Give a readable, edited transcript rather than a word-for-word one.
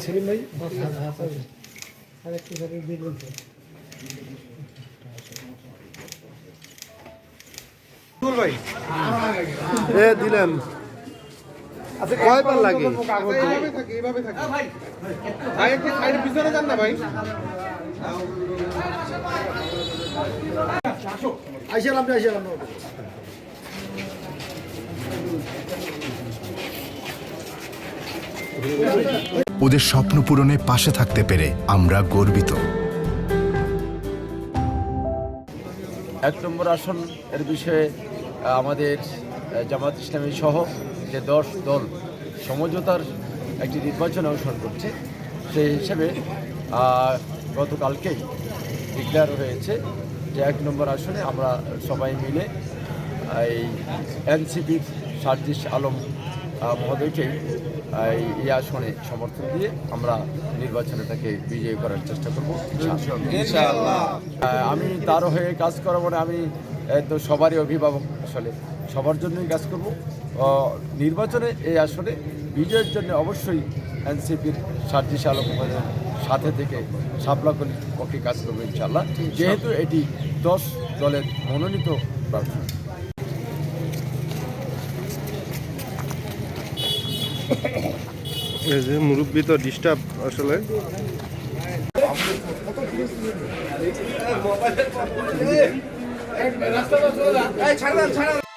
সেলিম ভাই দিলেন আচ্ছা কয়বার লাগে এইভাবে থাকে ভাই একটু সাইডের পিছনে যান না ভাই আইসালাম ওদের স্বপ্ন পূরণে পাশে থাকতে পেরে আমরা গর্বিত। 1 নম্বর আসন এর বিষয়ে আমাদের জামাত ইসলামী সহ যে 10 দল সমঝোতার একটি নির্বাচনে অংশগ্রহণ করছে সেই হিসেবে গতকালকেই ডিক্লেয়ার হয়েছে যে 1 নম্বর আসনে আমরা সবাই মিলে এই এনসিপির সার্জিস আলম মহোদয়কে এই আসনে সমর্থন দিয়ে আমরা নির্বাচনে তাকে বিজয়ী করার চেষ্টা করব ইনশাআল্লাহ। আমি তার হয়ে কাজ করা মানে আমি তো সবারই অভিভাবক, আসলে সবার জন্যই কাজ করব। নির্বাচনে এই আসনে বিজয়ের জন্য অবশ্যই এনসিপির সার্জিস আলম মহোদয়ের সাথে থেকে শাপলাকলির পক্ষে কাজ করবো ইনশাআল্লাহ, যেহেতু এটি 10 দলের মনোনীত প্রার্থী। এই যে মুরব্বী তো ডিস্টার্ব আসলে রাস্তা